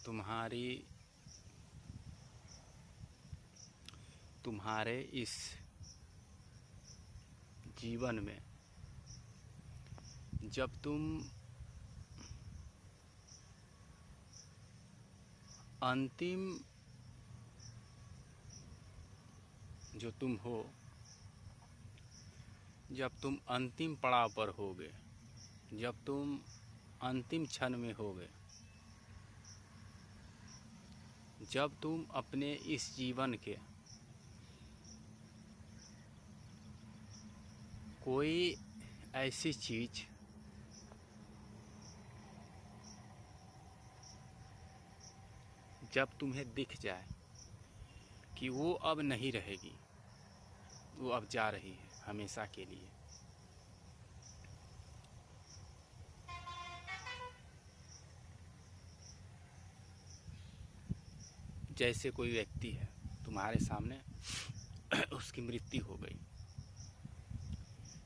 तुम्हारी तुम्हारे इस जीवन में जब तुम अंतिम जो तुम हो, जब तुम अंतिम पड़ाव पर होगे, जब तुम अंतिम क्षण में होगे, जब तुम अपने इस जीवन के कोई ऐसी चीज़ जब तुम्हें दिख जाए कि वो अब नहीं रहेगी, वो अब जा रही है हमेशा के लिए, जैसे कोई व्यक्ति है तुम्हारे सामने उसकी मृत्यु हो गई,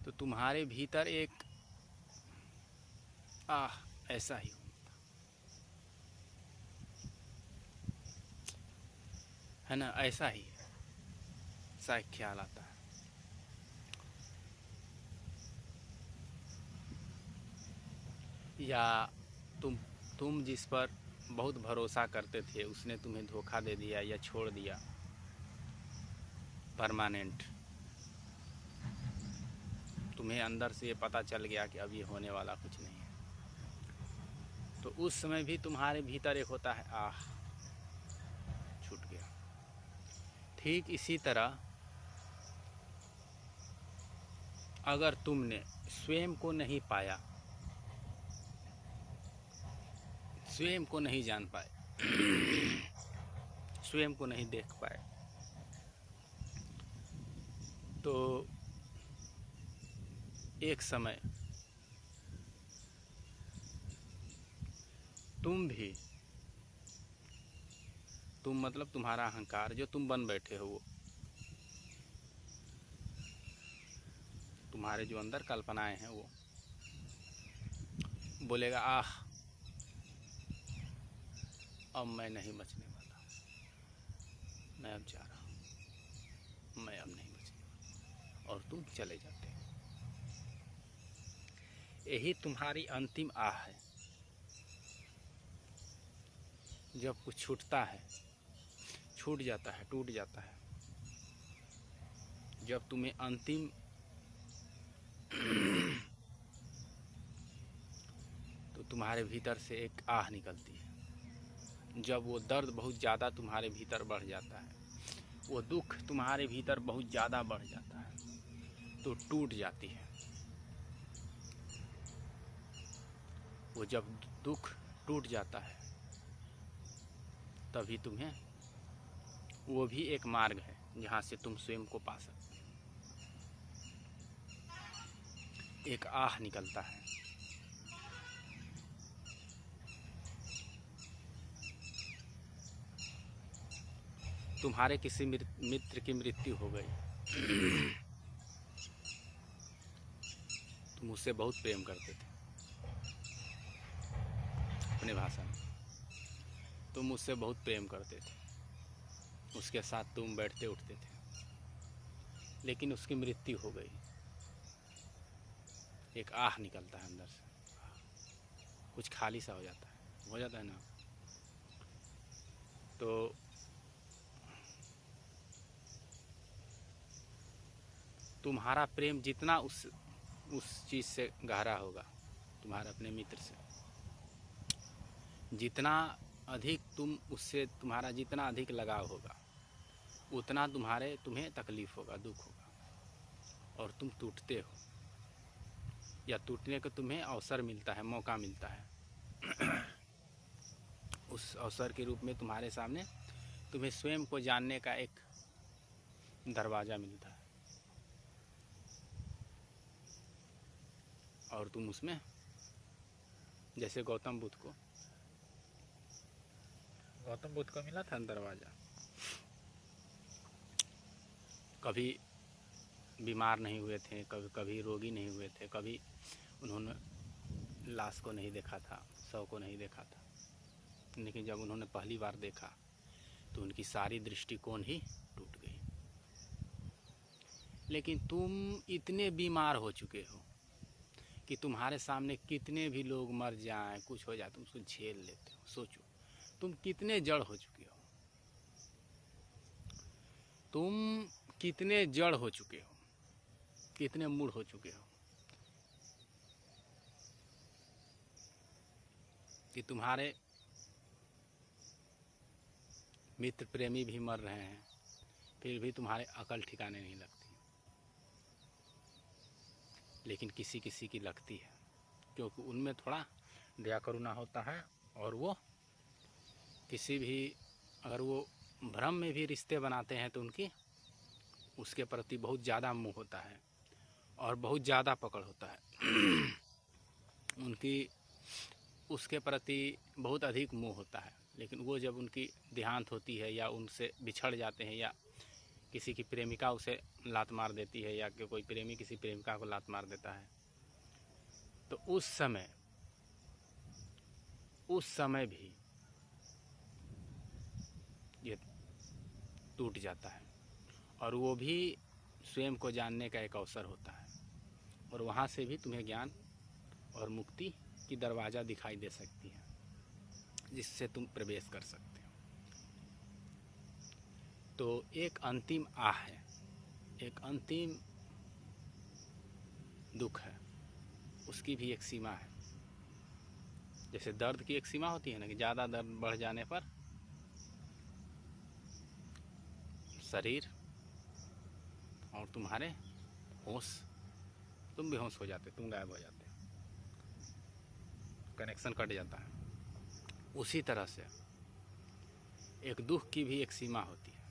तो तुम्हारे भीतर एक ऐसा ही है ना, ऐसा ही सा एक ख्याल आता है। या तुम जिस पर बहुत भरोसा करते थे उसने तुम्हें धोखा दे दिया या छोड़ दिया परमानेंट, तुम्हें अंदर से ये पता चल गया कि अब ये होने वाला कुछ नहीं है, तो उस समय भी तुम्हारे भीतर एक होता है छूट गया। ठीक इसी तरह अगर तुमने स्वयं को नहीं पाया, स्वयं को नहीं जान पाए, स्वयं को नहीं देख पाए, तो एक समय तुम मतलब तुम्हारा अहंकार जो तुम बन बैठे हो, वो तुम्हारे जो अंदर कल्पनाएं हैं वो बोलेगा अब मैं नहीं बचने वाला, मैं अब जा रहा हूँ, मैं अब नहीं बचने वाला, और तुम चले जाते हो। यही तुम्हारी अंतिम आह है। जब कुछ छूटता है, छूट जाता है, टूट जाता है, जब तुम्हें अंतिम तो तुम्हारे भीतर से एक आह निकलती है। जब वो दर्द बहुत ज़्यादा तुम्हारे भीतर बढ़ जाता है, वो दुख तुम्हारे भीतर बहुत ज़्यादा बढ़ जाता है, तो टूट जाती है। वो जब दुख टूट जाता है तभी तुम्हें वो भी एक मार्ग है जहाँ से तुम स्वयं को पा सकते हो। एक आह निकलता है। तुम्हारे किसी मित्र की मृत्यु हो गई, तुम उससे बहुत प्रेम करते थे, अपने भाषा में तुम उससे बहुत प्रेम करते थे, उसके साथ तुम बैठते उठते थे, लेकिन उसकी मृत्यु हो गई। एक आह निकलता है अंदर से, कुछ खाली सा हो जाता है ना। तो तुम्हारा प्रेम जितना उस चीज़ से गहरा होगा, तुम्हारे अपने मित्र से जितना अधिक उससे तुम्हारा जितना अधिक लगाव होगा, उतना तुम्हें तकलीफ़ होगा, दुख होगा, और तुम टूटते हो, या टूटने का तुम्हें अवसर मिलता है, मौका मिलता है। उस अवसर के रूप में तुम्हारे सामने तुम्हें स्वयं को जानने का एक दरवाज़ा मिलता है, और तुम उसमें, जैसे गौतम बुद्ध को मिला था दरवाज़ा, कभी बीमार नहीं हुए थे, कभी रोगी नहीं हुए थे, कभी उन्होंने लाश को नहीं देखा था, शव को नहीं देखा था, लेकिन जब उन्होंने पहली बार देखा तो उनकी सारी दृष्टिकोण ही टूट गई। लेकिन तुम इतने बीमार हो चुके हो कि तुम्हारे सामने कितने भी लोग मर जाएं, कुछ हो जाए, तुम उसको झेल लेते हो। सोचो तुम कितने जड़ हो चुके हो, तुम कितने जड़ हो चुके हो, कितने मूढ़ हो चुके हो कि तुम्हारे मित्र प्रेमी भी मर रहे हैं, फिर भी तुम्हारे अकल ठिकाने नहीं लगती। लेकिन किसी किसी की लगती है, क्योंकि उनमें थोड़ा दया करुणा होता है, और वो किसी भी अगर वो भ्रम में भी रिश्ते बनाते हैं तो उनकी उसके प्रति बहुत ज़्यादा मोह होता है और बहुत ज़्यादा पकड़ होता है। उनकी उसके प्रति बहुत अधिक मोह होता है। लेकिन वो जब उनकी देहांत होती है या उनसे बिछड़ जाते हैं, या किसी की प्रेमिका उसे लात मार देती है, या कि कोई प्रेमी किसी प्रेमिका को लात मार देता है, तो उस समय भी ये टूट जाता है। और वो भी स्वयं को जानने का एक अवसर होता है, और वहाँ से भी तुम्हें ज्ञान और मुक्ति की दरवाज़ा दिखाई दे सकती है, जिससे तुम प्रवेश कर सकते हो। तो एक अंतिम आह है, एक अंतिम दुख है, उसकी भी एक सीमा है। जैसे दर्द की एक सीमा होती है ना, कि ज़्यादा दर्द बढ़ जाने पर शरीर और तुम्हारे होश, तुम बेहोश हो जाते, तुम गायब हो जाते, कनेक्शन कट जाता है। उसी तरह से एक दुख की भी एक सीमा होती है,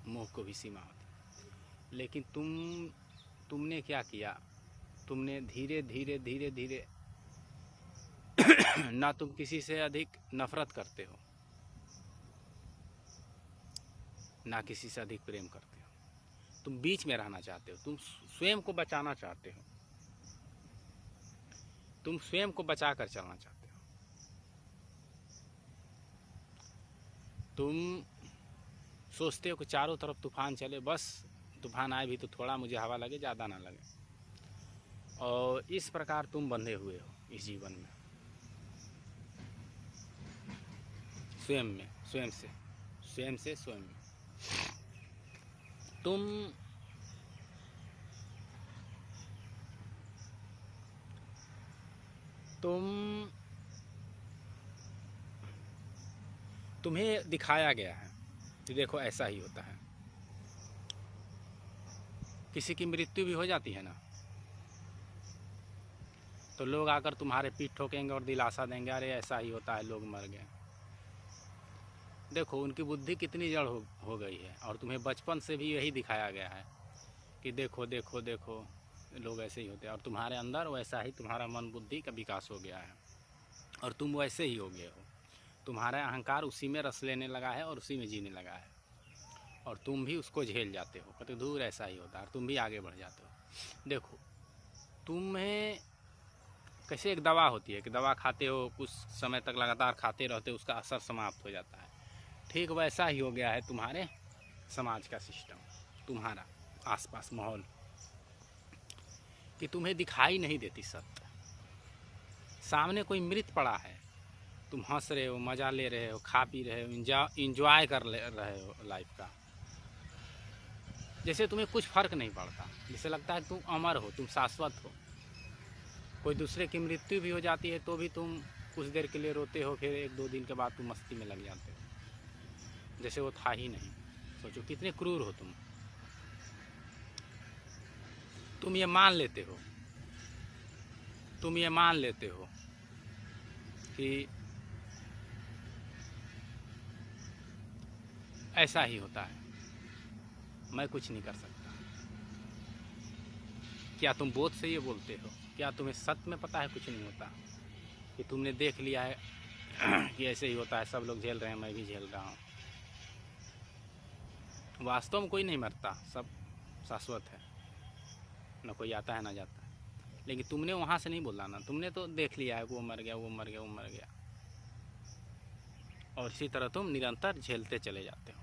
मोह को भी सीमा होती है। लेकिन तुमने क्या किया, तुमने धीरे धीरे धीरे धीरे ना तुम किसी से अधिक नफरत करते हो, ना किसी से अधिक प्रेम करते हो, तुम बीच में रहना चाहते हो, तुम स्वयं को बचाना चाहते हो, तुम स्वयं को बचा कर चलना चाहते हो। तुम सोचते हो कि चारों तरफ तूफान चले, बस तूफान आए भी तो थोड़ा मुझे हवा लगे, ज़्यादा ना लगे। और इस प्रकार तुम बंधे हुए हो इस जीवन में, स्वयं में, स्वयं से स्वयं में। तुम्हें दिखाया गया है कि देखो ऐसा ही होता है। किसी की मृत्यु भी हो जाती है ना, तो लोग आकर तुम्हारे पीठ ठोकेंगे और दिलासा देंगे, अरे ऐसा ही होता है, लोग मर गए। देखो उनकी बुद्धि कितनी जड़ हो गई है, और तुम्हें बचपन से भी यही दिखाया गया है कि देखो देखो देखो लोग ऐसे ही होते हैं, और तुम्हारे अंदर वैसा ही तुम्हारा मन बुद्धि का विकास हो गया है, और तुम वैसे ही हो गए हो। तुम्हारा अहंकार उसी में रस लेने लगा है और उसी में जीने लगा है, और तुम भी उसको झेल जाते हो, कहते दूर ऐसा ही होता है, और तुम भी आगे बढ़ जाते हो। देखो तुम्हें कैसे एक दवा होती है कि दवा खाते हो, कुछ समय तक लगातार खाते रहते हो, उसका असर समाप्त हो जाता है। ठीक वैसा ही हो गया है तुम्हारे समाज का सिस्टम, तुम्हारा आसपास माहौल, कि तुम्हें दिखाई नहीं देती सत्य। सामने कोई मृत पड़ा है, तुम हंस रहे हो, मज़ा ले रहे हो, खा पी रहे हो, इंजॉय कर रहे हो लाइफ का, जैसे तुम्हें कुछ फर्क नहीं पड़ता, जैसे लगता है तुम अमर हो, तुम शाश्वत हो। कोई दूसरे की मृत्यु भी हो जाती है तो भी तुम कुछ देर के लिए रोते हो, फिर 1-2 दिन के बाद तुम मस्ती में लग जाते हो, जैसे वो था ही नहीं। सोचो कितने क्रूर हो तुम ये मान लेते हो, तुम ये मान लेते हो कि ऐसा ही होता है, मैं कुछ नहीं कर सकता। क्या तुम बोध से ये बोलते हो? क्या तुम्हें सत्य में पता है कुछ नहीं होता, कि तुमने देख लिया है कि ऐसे ही होता है, सब लोग झेल रहे हैं, मैं भी झेल रहा हूँ। वास्तव में कोई नहीं मरता, सब शाश्वत है, न कोई आता है ना जाता है। लेकिन तुमने वहाँ से नहीं बुलाना, तुमने तो देख लिया है वो मर गया, वो मर गया, वो मर गया, और इसी तरह तुम निरंतर झेलते चले जाते हो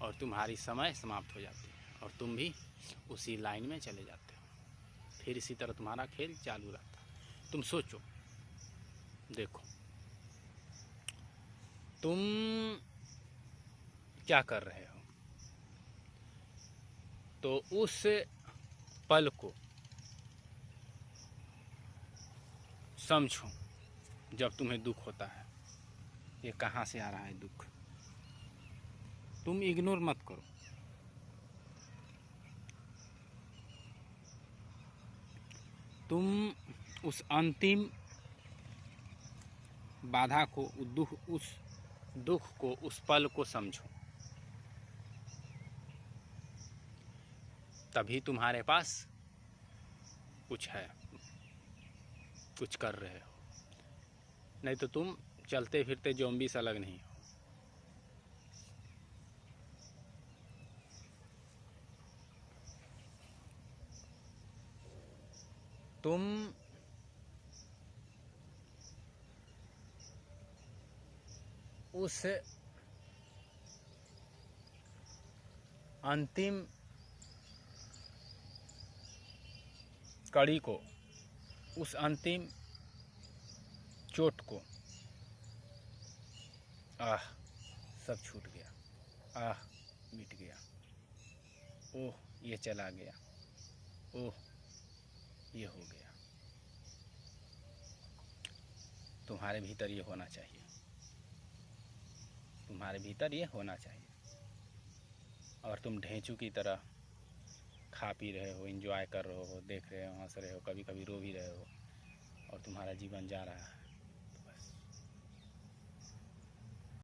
और तुम्हारी समय समाप्त हो जाती है और तुम भी उसी लाइन में चले जाते हो। फिर इसी तरह तुम्हारा खेल चालू रहता है। तुम सोचो, देखो तुम क्या कर रहे हो, तो उस पल को समझो जब तुम्हें दुख होता है, ये कहाँ से आ रहा है दुख, तुम इग्नोर मत करो। तुम उस अंतिम बाधा को, उस दुख को, उस पल को समझो, तभी तुम्हारे पास कुछ है, कुछ कर रहे हो, नहीं तो तुम चलते फिरते ज़ॉम्बी से अलग नहीं हो। तुम उस अंतिम कड़ी को, उस अंतिम चोट को, आह सब छूट गया, आह मिट गया, ओह ये चला गया, ओह ये हो गया, तुम्हारे भीतर ये होना चाहिए, तुम्हारे भीतर ये होना चाहिए। और तुम ढेंचू की तरह खा पी रहे हो, एंजॉय कर रहे हो, देख रहे हो, हंस रहे हो, कभी कभी रो भी रहे हो, और तुम्हारा जीवन जा रहा है।